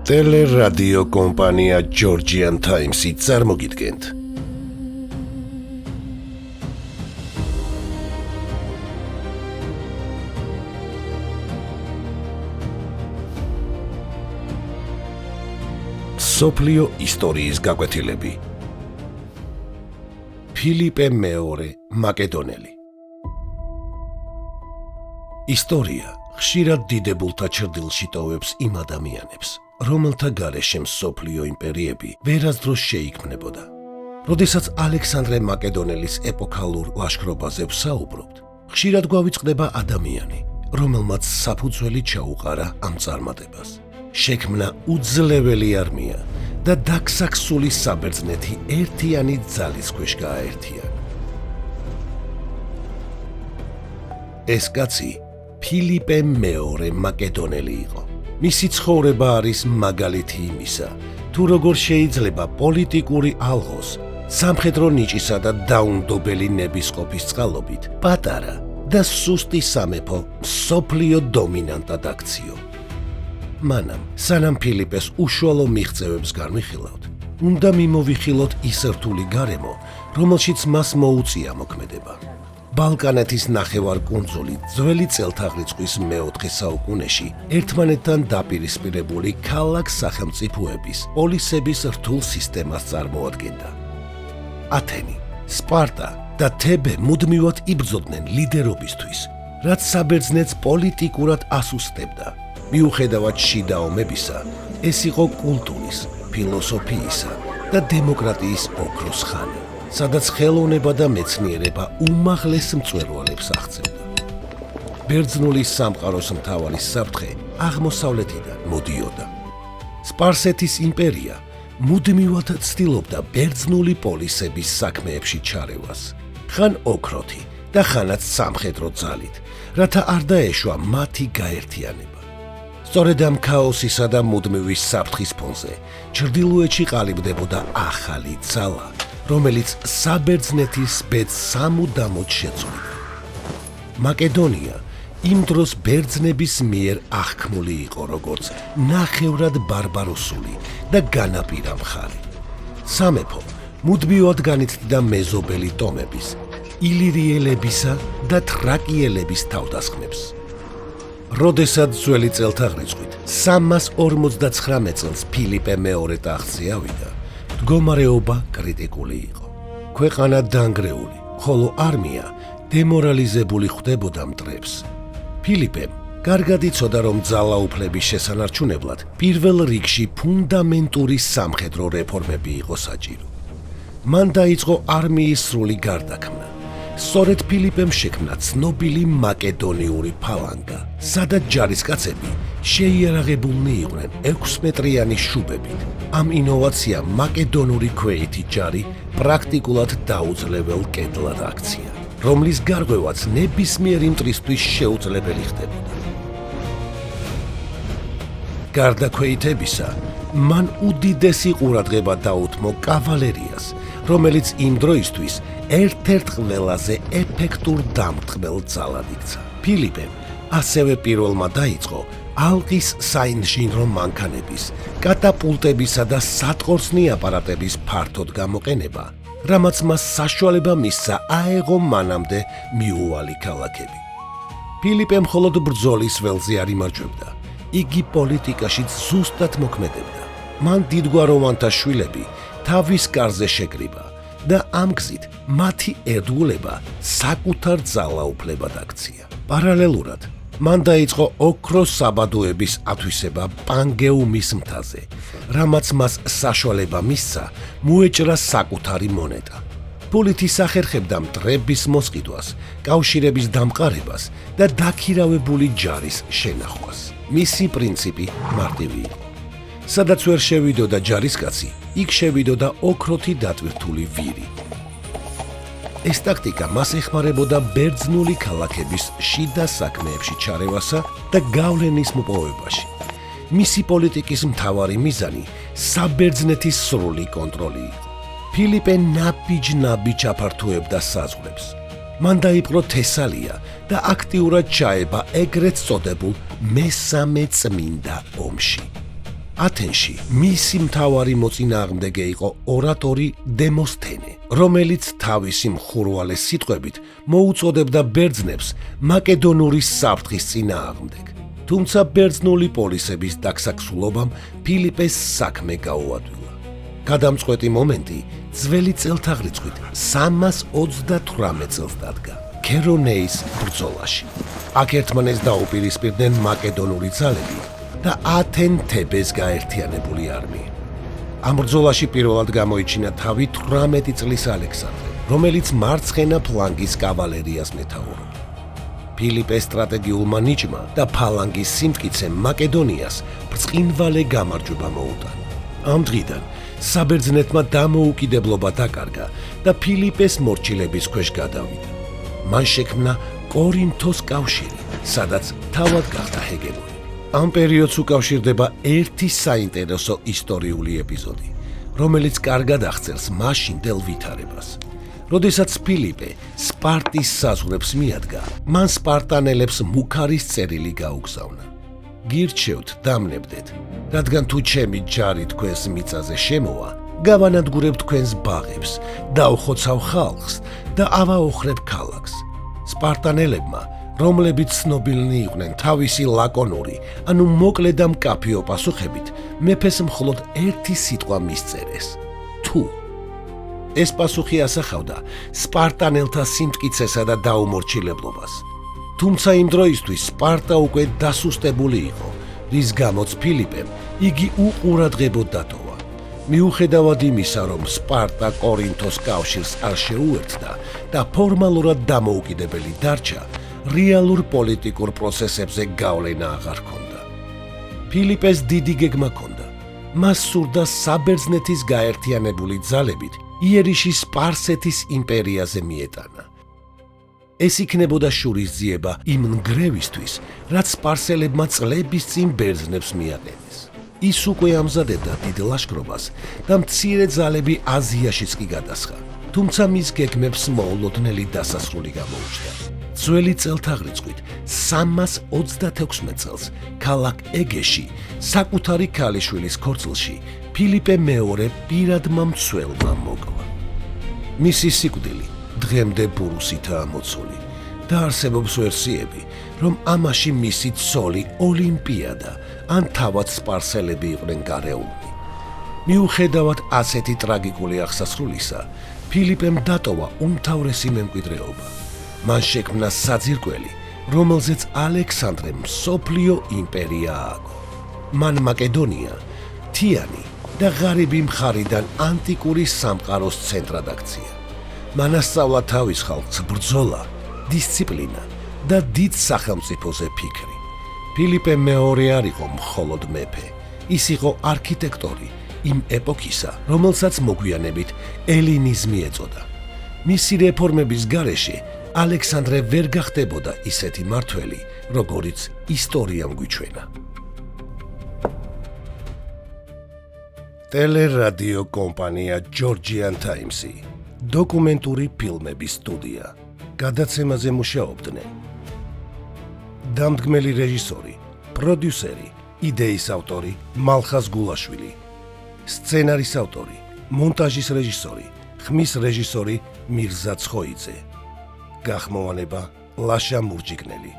ტელერადიო კომპანია Georgian Times-ი წარმოგიდგენთ. სოფლიო ისტორიის გაკვეთილები. ფილიპე მეორე მაკედონელი. ისტორია ხშირად დიდებულთა ჩრდილში ტოვებს იმ ადამიანებს, რომელთა გარეშე მსოფლიო იმპერიები ვერასდროს შეიქმნებოდა. როდესაც ალექსანდრე მაკედონელის ეპოქალურ ლაშქრობაზე ვსაუბრობთ, ხშირად გვავიწყდება ადამიანი, რომელმაც საფუძველი ჩაუყარა ამ წარმატებას. შექმნა უძლეველი არმია და დაქსაქსული საბერძნეთი ერთიანი ძალის ქვეშ გააერთიანა. ეს კაცი ფილიპე მეორე მაკედონელი იყო. მისი ცხოვრება არის მაგალითი იმისა, თუ როგორ შეიძლება პოლიტიკური ალღოს, სამხედრო ნიჭისა და დაუნდობელი ნებისყოფის წყალობით პატარა და სუსტი სამეფო მსოფლიო დომინანტად აქციო. მანამ, სანამ ფილიპეს უშუალო მიღწევებს განვიხილავთ, უნდა მიმოვიხილოთ ის რთული გარემო, რომელშიც მას მოუწია მოქმედება. ბალკანეთის ნახევარკუნძული ძველი წელთაღრიცხვის მეოთხე საუკუნეში ერთმანეთთან დაპირისპირებული ქალაქ-სახელმწიფოების პოლისების რთულ სისტემას წარმოადგენდა. ათენი, სპარტა და თებე მუდმივად იბრძოდნენ ლიდერობისთვის, რაც საბერძნეთს პოლიტიკურად ასუსტებდა. მიუხედავად შიდა ომებისა, ეს იყო კულტურის, ფილოსოფიისა და დემოკრატიის ოქროს ხანა, სადაც ხელოვნება და მეცნიერება უმაღლეს მწვერვალებს აღწევდა. ბერძნული სამყაროს მთავარი საფრთხე აღმოსავლეთიდან მოდიოდა. სპარსეთის იმპერია მუდმივად ცდილობდა ბერძნული პოლისების საქმეებში ჩარევას, ხან ოქროთი და ხანაც სამხედრო ძალით, რათა არ დაეშვა მათი გაერთიანება. სწორედ ამ ქაოსისა და მუდმივის საფრთხის ფონზე ჩრდილოეთში ყალიბდებოდა ახალი ძალა, რომელიც საბერძნეთის ბედს სამუდამოდ შეცვლიდა. მაკედონია იმ დროს ბერძნების მიერ აღქმული იყო როგორც ნახევრად ბარბაროსული და განაპირა მხარე. სამეფო მუდმივად განიცდიდა მეზობელი ტომების, ილირიელებისა და თრაკიელების თავდასხმებს. როდესაც ძველი წელთაღრიცხვით 359 წელს ფილიპე მეორე ტახტზე ავიდა, მდგომარეობა კრიტიკული იყო. ქვეყანა დანგრეული, ხოლო არმია დემორალიზებული ხვდებოდა მტრებს. ფილიპემ კარგად იცოდა, რომ ძალაუფლების შესანარჩუნებლად პირველ რიგში ფუნდამენტური სამხედრო რეფორმები იყო საჭირო. მან დაიწყო არმიის სრული გარდაქმნა. სწორედ ფილიპემ შექმნა ცნობილი მაკედონიური ფალანგა, სადაც ჯარისკაცები შეიარაღებულნი იყვნენ 6 მეტრიანი შუბებით. ამ ინოვაციამ მაკედონური ქვეითი ჯარი პრაქტიკულად დაუძლებელ კედლად აქცია, რომლის გარღვევაც ნებისმიერი მტრისთვის შეუძლებელი ხდებოდა. გარდა ქვეითებისა, მან უდიდესი ყურადღება დაუთმო კავალერიას, რომელიც იმ დროისთვის ერთ-ერთ ყველაზე ეფექტურ დამრტყმელ ძალად იქცა. ფილიპემ ასევე პირველმა დაიწყო ალყის საინჟინრო მანქანების, კატაპულტებისა და სატყორცნი აპარატების ფართოდ გამოყენება, რამაც მას საშუალება მისცა აეღო მანამდე მიუვალი ქალაქები. ფილიპე მხოლოდ ბრძოლის ველზე არ იმარჯვებდა, იგი პოლიტიკაშიც ზუსტად მოქმედებდა. მან დიდგვაროვანთა შვილები თავის კარზე შეკრიბა და ამ გზით მათი ერთგულება საკუთარ ძალაუფლებად აქცია. პარალელურად მან დაიწყო ოქროს საბადოების ათვისება პანგეუმის მთაზე, რამაც მას საშუალება მისცა მოეჭრა საკუთარი მონეტა. ფულით ისახერხებდა მტრების მოსყიდვას, კავშირების დამყარებას და დაქირავებული ჯარის შენახვას. მისი პრინციპი მარტივი იყო. სადაც ვერ შევიდოდა ჯარისკაცი, იქ შევიდოდა ოქროთი დატვირთული ვირი. ეს ტაქტიკა მას ეხმარებოდა ბერძნული ქალაქების შიდა საქმეებში ჩარევასა და გავლენის მოპოვებაში. მისი პოლიტიკის მთავარი მიზანი საბერძნეთის სრული კონტროლი იყო. ფილიპე ნაბიჯ-ნაბიჯ აფართოებდა საზღვრებს. მან დაიპყრო თესალია და აქტიურად ჩაება ეგრეთ წოდებულ მესამე წმინდა ომში. ათენში მისი მთავარი მოწინააღმდეგე იყო ორატორი დემოსთენე, რომელიც თავისი მხურვალე სიტყვებით მოუწოდებდა ბერძნებს მაკედონური საფრთხის წინააღმდეგ. თუმცა ბერძნული პოლისების დაგსაქსულობამ ფილიპეს საქმე გაუადვილა. გადამწყვეტი მომენტი ძველი წელთაღრიცხვით 328 წელს დადგა ქერონეის ბრძოლაში. აქ ერთმანეთს დაუპირისპირდნენ მაკედონური ძალები და ათენ-თებეს გაერთიანებული არმია. ამ ბრძოლაში პირველად გამოიჩინა თავი 18 წლის ალექსანდრე, რომელიც მარცხენა ფლანგის კავალერიას მეთაურობდა. ფილიპეს სტრატეგიულმა ნიჭმა და ფალანგის სიმტკიცემ მაკედონიას ბრწყინვალე გამარჯვება მოუტანა. ამ დღიდან საბერძნეთმა დამოუკიდებლობა დაკარგა და ფილიპეს მორჩილების ქვეშ გადავიდა. მან შექმნა კორინთოს კავშირი, სადაც თავად გახდა ჰეგემონი. ამ პერიოდს უკავშირდება ერთი საინტერესო ისტორიული ეპიზოდი, რომელიც კარგად აღწერს მაშინდელ ვითარებას. როდესაც ფილიპე სპარტის საზღვრებს მიადგა, მან სპარტანელებს მუქარის წერილი გაუგზავნა. გირჩევთ, დამნებდეთ, რადგან თუ ჩემი ჯარი თქვენს მიწაზე შემოვა, გავანადგურებ თქვენს ბაღებს, დავხოცავ ხალხს და ავაოხრებ ქალაქს. სპარტანელებმა, რომლებიც ცნობილნი იყვნენ თავისი ლაკონური, ანუ მოკლე და მკაფიო პასუხებით, მეფეს მხოლოდ ერთი სიტყვა მისწერეს: თუ. ეს პასუხი ასახავდა სპარტანელთა სიმტკიცესა და დაუმორჩილებლობას. თუმცა იმ დროისთვის სპარტა უკვე დასუსტებული იყო, რის გამოც ფილიპემ იგი უყურადღებოდ დატოვა. მიუხედავად იმისა, რომ სპარტა კორინთოს კავშირს არ შეუერთდა და ფორმალურად დამოუკიდებელი დარჩა, რეალურ პოლიტიკურ პროცესებზე გავლენა აღარ ჰქონდა. ფილიპეს დიდი გეგმა ჰქონდა. მას სურდა საბერძნეთის გაერთიანებული ძალებით იერიში სპარსეთის იმპერიაზე მიეტანა. ეს იქნებოდა შურისძიება იმ ნგრევისთვის, რაც სპარსელებმა წლების წინ ბერძნებს მიაყენეს. ის უკვე ამზადებდა დიდ ლაშქრობას და მცირე ძალები აზიაშიც კი გადასხა, თუმცა მის გეგმებს მოულოდნელი დასასრული გამოუჩნდა. ძველი წელთაღრიცხვით 326 წელს ქალაქ ეგეში, საკუთარი ქალიშვილის ქორწილში, ფილიპე მეორე პირადმა მცველმა მოკლა. მისი სიკვდილი დღემდე ბურუსითაა მოცული და არსებობს ვერსიები, რომ ამაში მისი ცოლი ოლიმპიადა ან თავად სპარსელები იყვნენ გარეული. მიუხედავად ასეთი ტრაგიკული აღსასრულისა, ფილიპემ დატოვა უმთავრესი მემკვიდრეობა. მან შექმნა საძირკველი, რომელზეც ალექსანდრემ მსოფლიო იმპერია ააგო. მან მაკედონია თიანი და ღარიბი მხარიდან ანტიკური სამყაროს ცენტრად აქცია. მან ასწავლა თავის ხალხს ბრძოლა, დისციპლინა და დიდ სახელმწიფოზე ფიქრი. ფილიპე მეორე არ იყო მხოლოდ მეფე, ის იყო არქიტექტორი იმ ეპოქისა, რომელსაც მოგვიანებით ელინიზმი ეწოდა. მისი რეფორმების გარეშე ალექსანდრე ვერ გახდებოდა ისეთი მმართველი, როგორიც ისტორიამ გვიჩვენა. ტელერადიო კომპანია Georgian Times-ი, დოკუმენტური ფილმების სტუდია. გადაცემაზე მუშაობდნენ დამდგმელი რეჟისორი, პროდიუსერი, იდეის ავტორი მალხაზ გულაშვილი, სცენარის ავტორი, მონტაჟის რეჟისორი, ხმის რეჟისორი მირზა ცხოიძე. გახმოვანება ლაშა მურჯიგნელი.